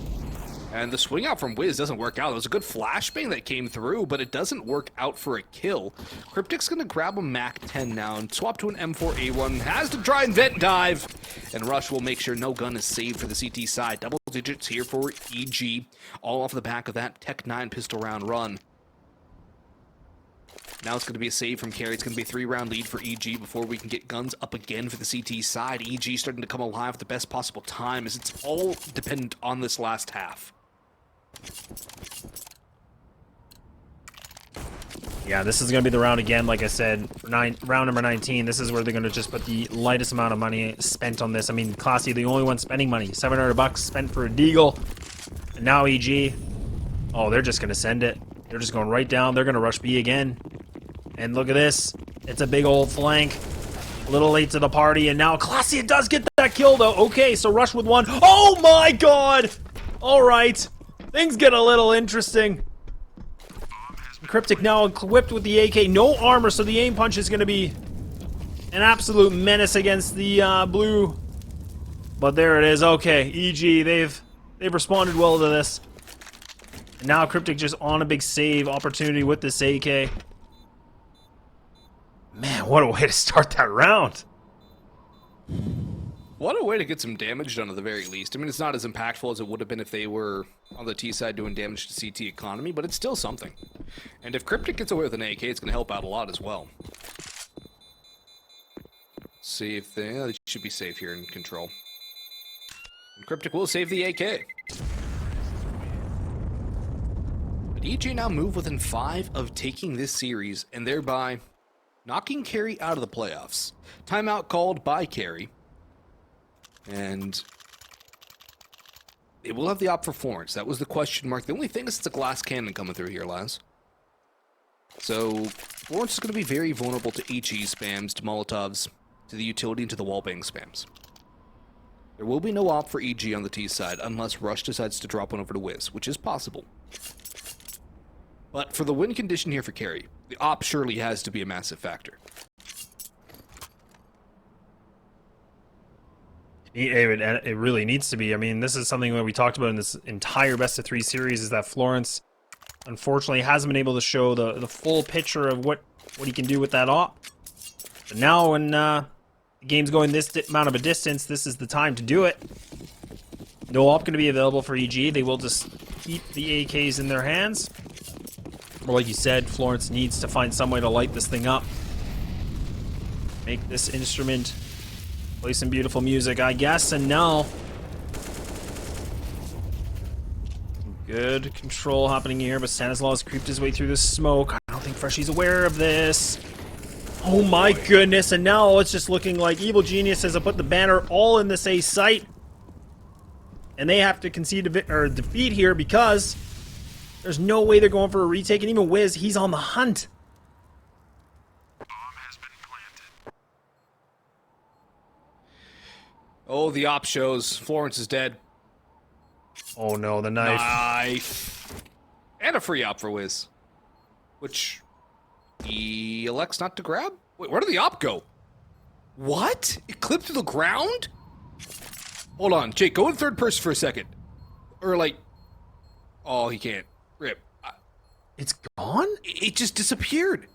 And the swing out from EG.wiz doesn't work out. It was a good flashbang that came through, but it doesn't work out for a kill. Cryptic's going to grab a MAC-10 now and swap to an M4A1. Has to try and vent dive. And Rush will make sure no gun is saved for the CT side. Double digits here for EG. All off the back of that Tech 9 pistol round run. Now it's going to be a save from Kari. It's going to be a 3-round lead for EG before we can get guns up again for the CT side. EG starting to come alive at the best possible time as it's all dependent on this last half. Yeah, this is going to be the round again, like I said, for round number 19. This is where they're going to just put the lightest amount of money spent on this. I mean, Glacia, the only one spending money. $700 spent for a Deagle. And now EG. Oh, they're just going to send it. They're just going right down. They're going to rush B again. And look at this. It's a big old flank. A little late to the party. And now Classy does get that kill, though. Okay, so rush with one. Oh, my God. All right. Things get a little interesting. Cryptic now equipped with the AK. No armor, so the aim punch is going to be an absolute menace against the blue. But there it is. Okay, EG, they've responded well to this. And now Cryptic just on a big save opportunity with this AK. Man, what a way to start that round. What a way to get some damage done at the very least. I mean, it's not as impactful as it would have been if they were on the T side doing damage to CT economy, but it's still something. And if Cryptic gets away with an AK, it's going to help out a lot as well. See if they should be safe here in control. And Cryptic will save the AK. But EG now move within 5 of taking this series, and thereby knocking Kari out of the playoffs. Timeout called by Kari. And it will have the op for Florence. That was the question mark. The only thing is it's a glass cannon coming through here, Laz. So Florence is going to be very vulnerable to HE spams, to Molotovs, to the utility, and to the wallbang spams. There will be no op for EG on the T side unless Rush decides to drop one over to EG.wiz, which is possible. But for the win condition here for Kari, the op surely has to be a massive factor. It really needs to be. I mean, this is something that we talked about in this entire best-of-3 series, is that Florence, unfortunately, hasn't been able to show the full picture of what he can do with that op. But now when the game's going this amount of a distance, this is the time to do it. No op going to be available for EG. They will just keep the AKs in their hands. Or like you said, Florence needs to find some way to light this thing up. Make this instrument play some beautiful music, I guess. And now, good control happening here, but Stanislaus creeped his way through the smoke. I don't think Freshy's aware of this. Oh my goodness, and now it's just looking like Evil Genius has put the banner all in this A site. And they have to concede a defeat here because there's no way they're going for a retake. And even EG.wiz, he's on the hunt. Oh, the op shows. Florence is dead. Oh no, the knife. Knife. And a free op for EG.wiz. Which he elects not to grab? Wait, where did the op go? What? It clipped to the ground? Hold on, Jake, go in third person for a second. Or like... Oh, he can't. Rip. It's gone? It just disappeared.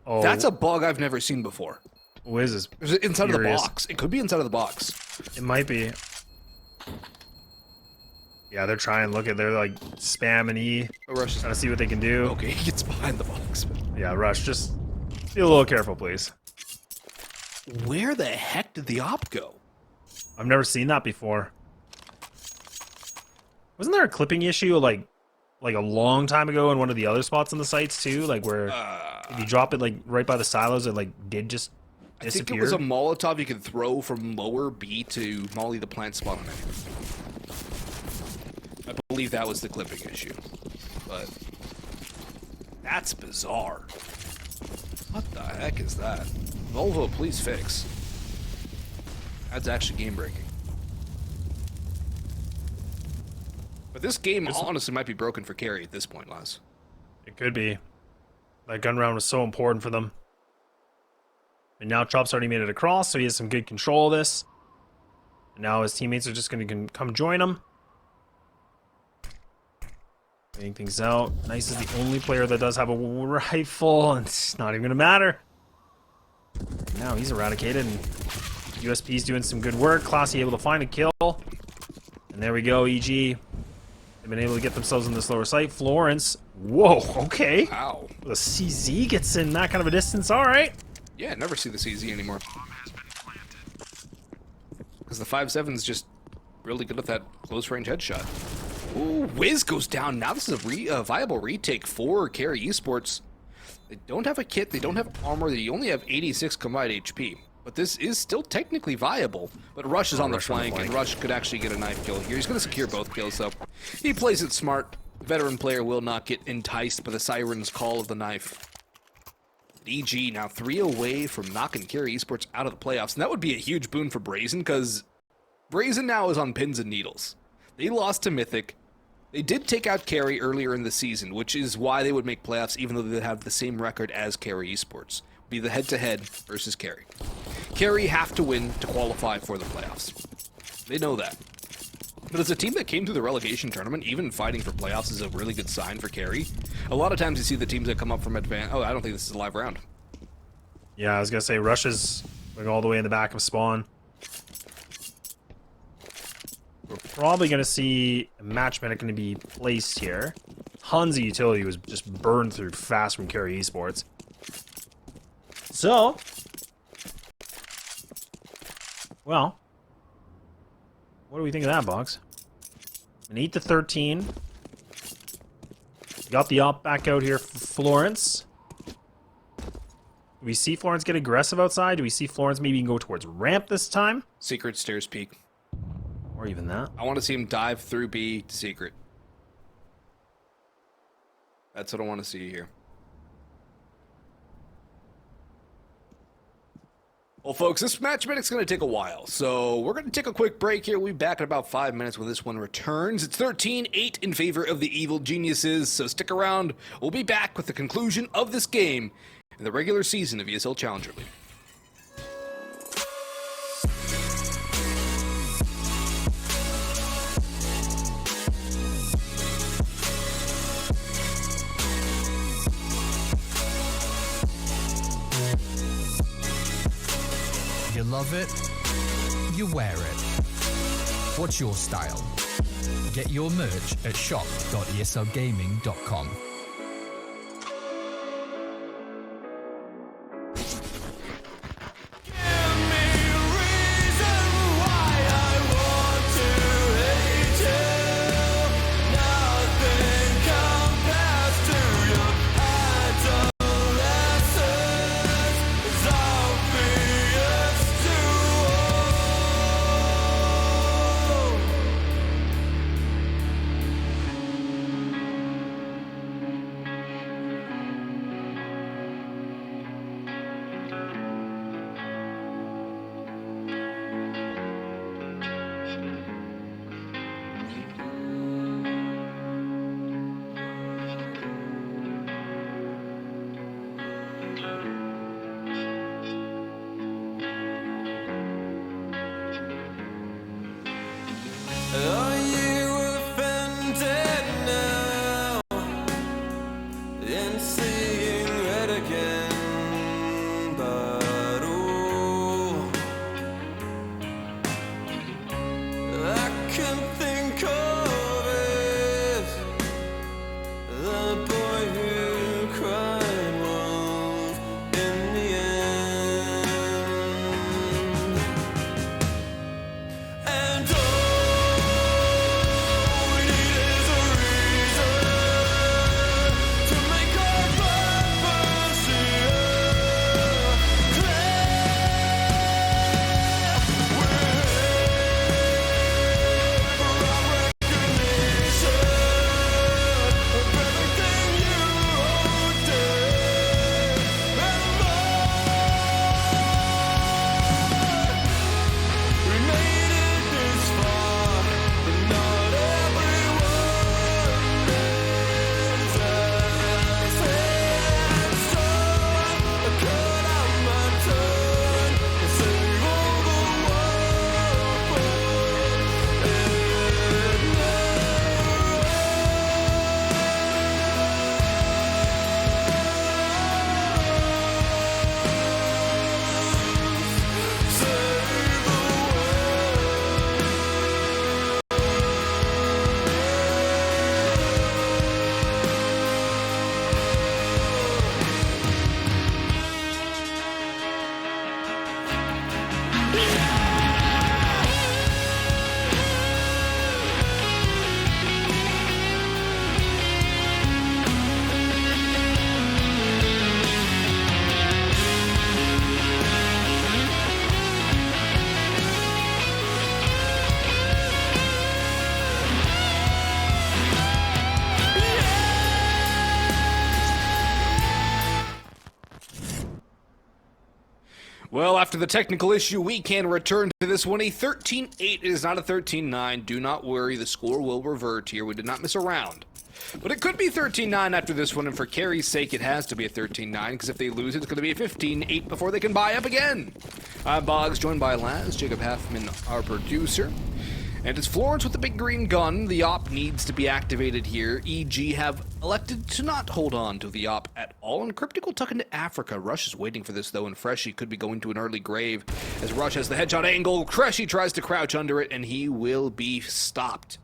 Oh, That's a bug I've never seen before. EG.wiz is Is it inside of the furious. box? It could be inside of the box. It might be. Yeah, they're trying. Look at, they're like spamming E, Oh, Rush is... trying to see what they can do. Okay, he gets behind the box. Yeah, Rush, just be a little careful, please. Where the heck did the op go? I've never seen that before. Wasn't there a clipping issue like a long time ago in one of the other spots on the sites too? Like where if you drop it like right by the silos, it like did just disappear? I think it was a Molotov you could throw from lower B to Molly the plant spot on it. I believe that was the clipping issue. But that's bizarre. What the heck is that? Volvo, please fix. That's actually game breaking. But this game honestly might be broken for Kari at this point, Laz. It could be. That gun round was so important for them. And now Chop's already made it across, so he has some good control of this. And now his teammates are just going to come join him. Getting things out. Nice is the only player that does have a rifle, and it's not even going to matter. Now he's eradicated, and USP's doing some good work. Classy able to find a kill. And there we go, EG. They've been able to get themselves in this lower site. Florence. Whoa, okay. Wow. The CZ gets in that kind of a distance. All right. Yeah, never see the CZ anymore. Because the 5.7's just really good at that close range headshot. Ooh, EG.wiz goes down. Now this is a viable retake for Kari Esports. They don't have a kit. They don't have armor. They only have 86 combined HP. But this is still technically viable. But Rush is on the flank, and Rush could actually get a knife kill here. He's going to secure both kills, though. He plays it smart. Veteran player will not get enticed by the Siren's call of the knife. EG now 3 away from knocking Kari Esports out of the playoffs. And that would be a huge boon for Brazen, because Brazen now is on pins and needles. They lost to Mythic. They did take out Kari earlier in the season, which is why they would make playoffs, even though they have the same record as Kari Esports. Be the head-to-head versus Kari. Kari have to win to qualify for the playoffs. They know that. But as a team that came through the relegation tournament, even fighting for playoffs is a really good sign for Kari. A lot of times you see the teams that come up from advance. Oh, I don't think this is a live round. Yeah, I was gonna say Rush is going all the way in the back of spawn. We're probably gonna see a match medic going to be placed here. Tons of utility was just burned through fast from Kari Esports. So, well, what do we think of that, Box? An 8-13. Got the op back out here for Florence. Do we see Florence get aggressive outside? Do we see Florence maybe go towards ramp this time? Secret stairs peek. Or even that. I want to see him dive through B to secret. That's what I want to see here. Well, folks, this match medic's going to take a while, so we're going to take a quick break here. We'll be back in about 5 minutes when this one returns. It's 13-8 in favor of the Evil Geniuses, so stick around. We'll be back with the conclusion of this game in the regular season of ESL Challenger League. You love it, you wear it. What's your style? Get your merch at shop.eslgaming.com. Well, after the technical issue, we can return to this one. A 13-8 is not a 13-9. Do not worry, the score will revert here. We did not miss a round. But it could be 13-9 after this one, and for Kari's sake, it has to be a 13-9, because if they lose, it's going to be a 15-8 before they can buy up again. I'm Boggs, joined by Laz, Jacob Halfman, our producer. And it's Florence with the big green gun. The op needs to be activated here. EG have elected to not hold on to the op at all, and Cryptic will tuck into Africa. Rush is waiting for this, though, and Freshy could be going to an early grave. As Rush has the headshot angle, Freshy tries to crouch under it, and he will be stopped.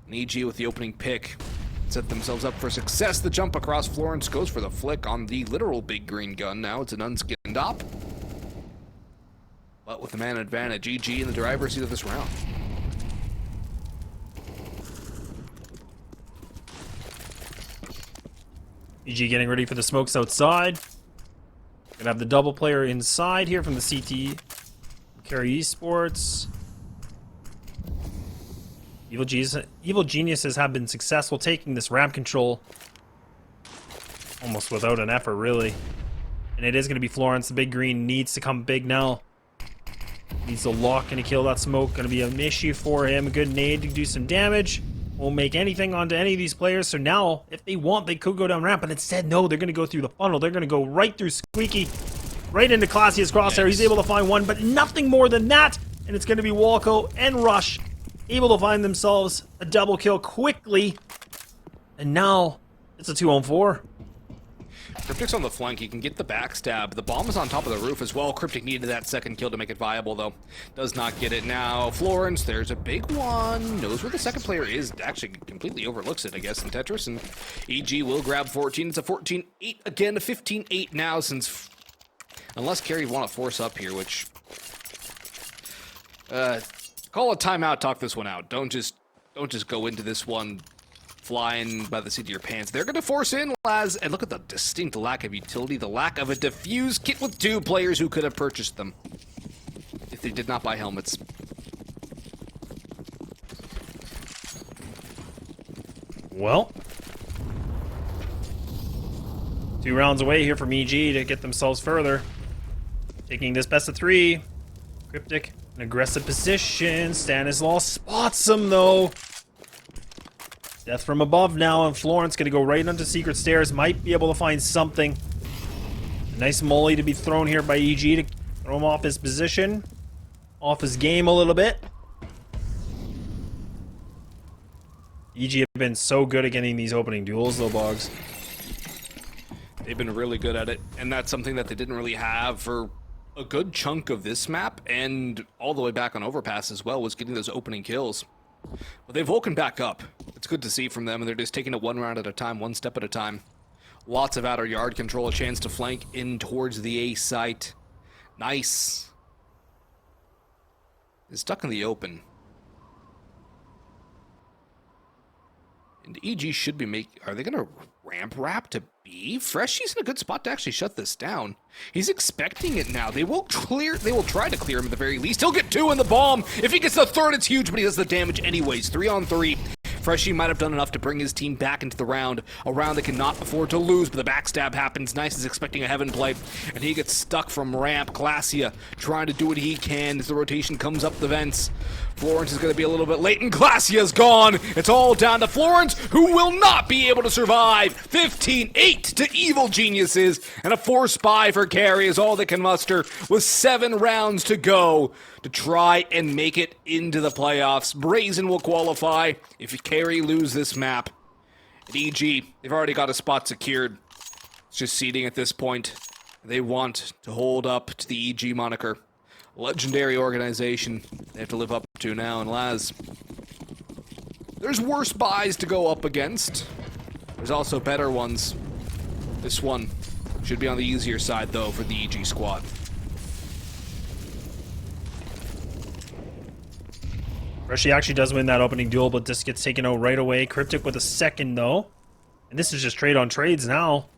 And EG with the opening pick set themselves up for success. The jump across Florence goes for the flick on the literal big green gun. Now it's an unskinned op. But with the man advantage, EG in the driver's seat of this round. EG getting ready for the smokes outside. Gonna have the double player inside here from the CT. Kari Esports. Evil Geniuses have been successful taking this ramp control almost without an effort, really. And it is going to be Florence. The big green needs to come big now. Needs to lock and to kill that smoke. Going to be an issue for him. A good nade to do some damage. Won't make anything onto any of these players. So now, if they want, they could go down ramp. But instead, no, they're going to go through the funnel. They're going to go right through Squeaky. Right into Classia's crosshair. He's able to find one, but nothing more than that. And it's going to be Walco and Rush able to find themselves a double kill quickly. And now, it's a 2-on-4. Cryptic's on the flank, he can get the backstab. The bomb is on top of the roof as well. Cryptic needed that second kill to make it viable, though. Does not get it now. Florence, there's a big one. Knows where the second player is. Actually, completely overlooks it, I guess, in Tetris. And EG will grab 14. It's a 14-8 again, a 15-8 now, since... Unless Kari want to force up here, which... call a timeout, talk this one out. Don't just go into this one flying by the seat of your pants. They're going to force in, Laz, and look at the distinct lack of utility, the lack of a defuse kit with two players who could have purchased them if they did not buy helmets. Well, 2 rounds away here from EG to get themselves further. Taking this best of 3. Cryptic, an aggressive position. Stanislaus spots him, though. Death from above now, and Florence going to go right onto secret stairs. Might be able to find something. A nice molly to be thrown here by EG to throw him off his position. Off his game a little bit. EG have been so good at getting these opening duels, though, Boggs. They've been really good at it, and that's something that they didn't really have for a good chunk of this map, and all the way back on Overpass as well, was getting those opening kills. But they've woken back up. It's good to see from them, and they're just taking it one round at a time, one step at a time. Lots of outer yard control, a chance to flank in towards the A site. Nice. It's stuck in the open. And EG should be are they going to ramp wrap to B? Freshy's in a good spot to actually shut this down. He's expecting it now. They will try to clear him at the very least. He'll get 2 in the bomb. If he gets the third, it's huge, but he does the damage anyways. 3-on-3. Freshy might have done enough to bring his team back into the round. A round they cannot afford to lose, but the backstab happens. Nice is expecting a heaven play, and he gets stuck from ramp. Glacia trying to do what he can as the rotation comes up the vents. Florence is going to be a little bit late, and Glacia's gone. It's all down to Florence, who will not be able to survive. 15-8 to Evil Geniuses, and a force buy for Kari is all they can muster with 7 rounds to go to try and make it into the playoffs. Brazen will qualify if Kari lose this map. At EG, they've already got a spot secured. It's just seeding at this point. They want to hold up to the EG moniker. Legendary organization they have to live up to now. And Laz, there's worse buys to go up against. There's also better ones. This one should be on the easier side, though, for the EG squad. Freshy actually does win that opening duel, but this gets taken out right away. Cryptic with a second, though. And this is just trade on trades now.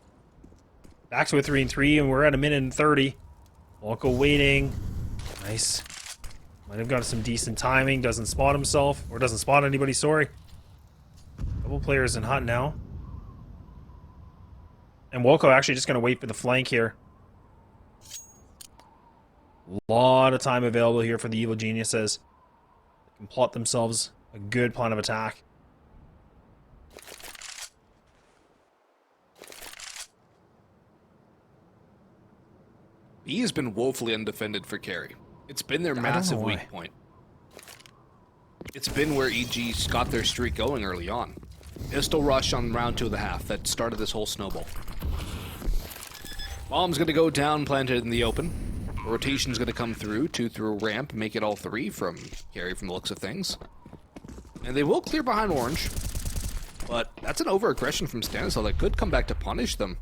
Back to a 3-3, and we're at 1:30. Walko waiting. Nice. Might have got some decent timing. Doesn't spot himself. Or doesn't spot anybody, sorry. Couple players in hot now. And Walko actually just going to wait for the flank here. A lot of time available here for the Evil Geniuses. They can plot themselves a good plan of attack. B has been woefully undefended for Kari. It's been their massive weak point. It's been where EG's got their streak going early on. Pistol rush on round 2 of the half that started this whole snowball. Bomb's gonna go down, planted in the open. Rotation's gonna come through, 2 through ramp, make it all 3 from Kari from the looks of things. And they will clear behind orange. But that's an over-aggression from Stanislav that could come back to punish them.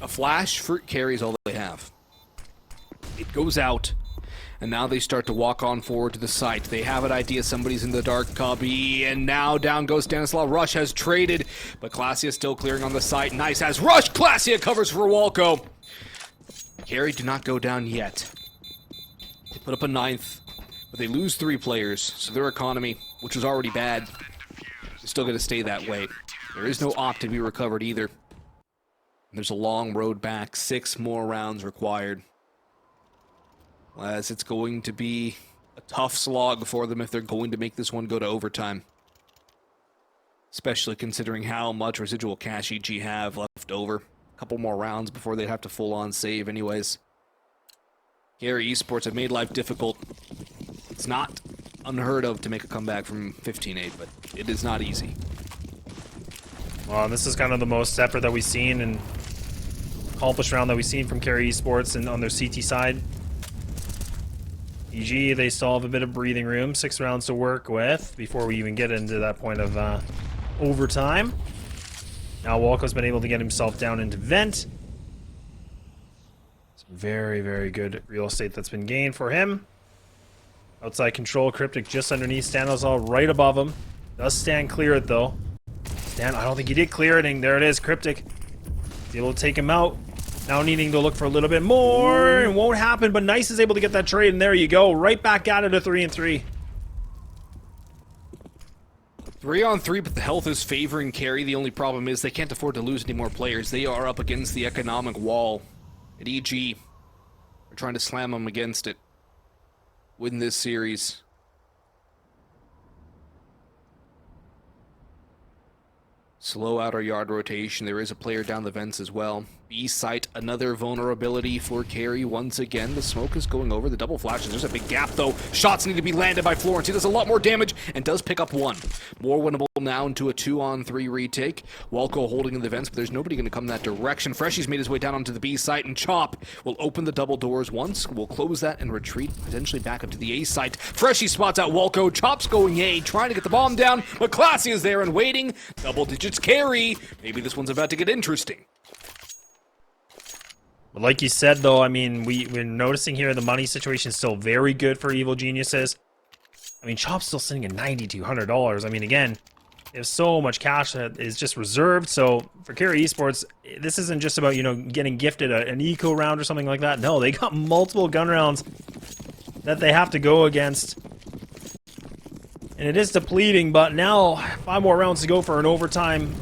A flash for Kari is all they have. It goes out. And now they start to walk on forward to the site. They have an idea somebody's in the dark cubby. And now down goes Stanislav. Rush has traded. But Klasia still clearing on the site. Nice has Rush. Klasia covers for Walco. Kari do not go down yet. They put up a 9th. But they lose 3 players. So their economy, which was already bad, is still going to stay that way. There is no op to be recovered either. And there's a long road back. 6 more rounds required. As it's going to be a tough slog for them if they're going to make this one go to overtime. Especially considering how much residual cash EG have left over. A couple more rounds before they'd have to full-on save anyways. Kari Esports have made life difficult. It's not unheard of to make a comeback from 15-8, but it is not easy. Well, this is kind of the most effort that we've seen and accomplished round that we've seen from Kari Esports and on their CT side. EG, they still have a bit of breathing room, 6 rounds to work with before we even get into that point of overtime. Now Walco's been able to get himself down into vent. Some very, very good real estate that's been gained for him. Outside control, Cryptic just underneath, Stanislav right above him. Does Stan clear it though? Stan, I don't think he did clear it, and there it is, Cryptic. He's able to take him out. Now needing to look for a little bit more. It won't happen, but Nice is able to get that trade, and there you go. Right back at it, a 3-3. 3-on-3, but the health is favoring Kari. The only problem is they can't afford to lose any more players. They are up against the economic wall at EG. They're trying to slam them against it. Win this series. Slow outer yard rotation. There is a player down the vents as well. B site, another vulnerability for Kari once again. The smoke is going over the double flashes. There's a big gap though. Shots need to be landed by Florence. He does a lot more damage and does pick up 1. More winnable now into a 2-on-3 retake. Walco holding in the vents, but there's nobody going to come that direction. Freshy's made his way down onto the B site, and Chop will open the double doors once. We'll close that and retreat potentially back up to the A site. Freshy spots out Walco. Chop's going A, trying to get the bomb down, but Classy is there and waiting. Double digits Kari. Maybe this one's about to get interesting. But like you said, though, I mean, we're noticing here the money situation is still very good for Evil Geniuses. I mean, Chop's still sitting at $9,200. I mean, again, there's so much cash that is just reserved. So for Kari Esports, this isn't just about, you know, getting gifted an eco round or something like that. No, they got multiple gun rounds that they have to go against. And it is depleting, but now 5 more rounds to go for an overtime.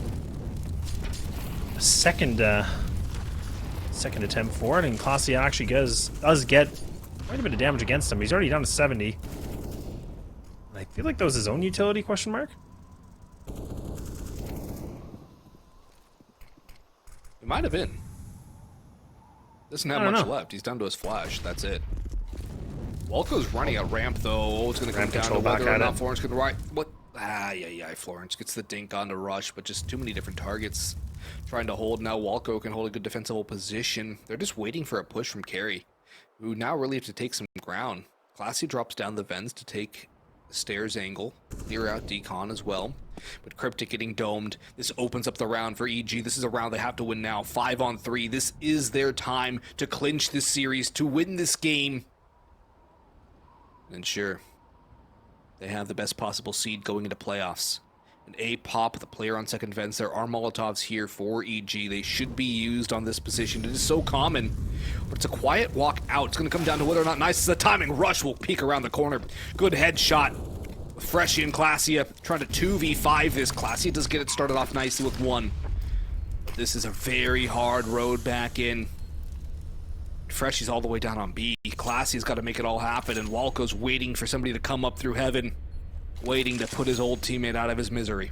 Second attempt for it, and Klasia actually does get quite a bit of damage against him. He's already down to 70. I feel like that was his own utility, question mark? It might have been. Doesn't have much left. He's down to his flash. That's it. Walco's running a ramp though. Oh, it's going to come down to whether or not Florence can right. What? Yeah. Florence gets the dink on the rush, but just too many different targets trying to hold. Now Walco can hold a good defensible position. They're just waiting for a push from Kari, who now really have to take some ground. Classy drops down the vents to take the stairs angle, clear out Decon as well. But Cryptic getting domed. This opens up the round for EG. This is a round they have to win now. 5-on-3. This is their time to clinch this series, to win this game. And sure, they have the best possible seed going into playoffs. An A pop, the player on second vents. There are Molotovs here for EG. They should be used on this position. It is so common, but it's a quiet walk out. It's going to come down to whether or not Nice is the timing. Rush will peek around the corner. Good headshot. Freshy and Klasia trying to 2v5 this. Klasia does get it started off nicely with 1. But this is a very hard road back in. Freshy's all the way down on B. Classy's got to make it all happen, and Walco's waiting for somebody to come up through heaven, waiting to put his old teammate out of his misery.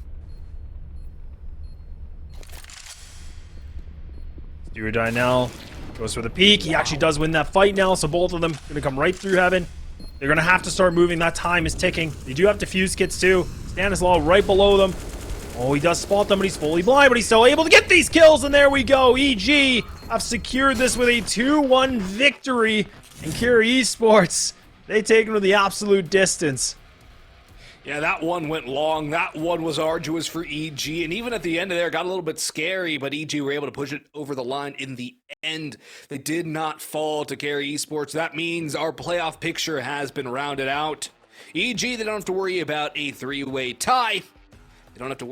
Do or die now. Goes for the peek. He actually does win that fight now, so both of them going to come right through heaven. They're going to have to start moving. That time is ticking. They do have defuse kits too. Stanislaw right below them. Oh, he does spot them, but he's fully blind, but he's still able to get these kills, and there we go. EG have secured this with a 2-1 victory, and Kari Esports, they take him to the absolute distance. Yeah, that one went long. That one was arduous for EG, and even at the end of there, got a little bit scary, but EG were able to push it over the line in the end. They did not fall to Kari Esports. That means our playoff picture has been rounded out. EG, they don't have to worry about a 3-way tie. They don't have to worry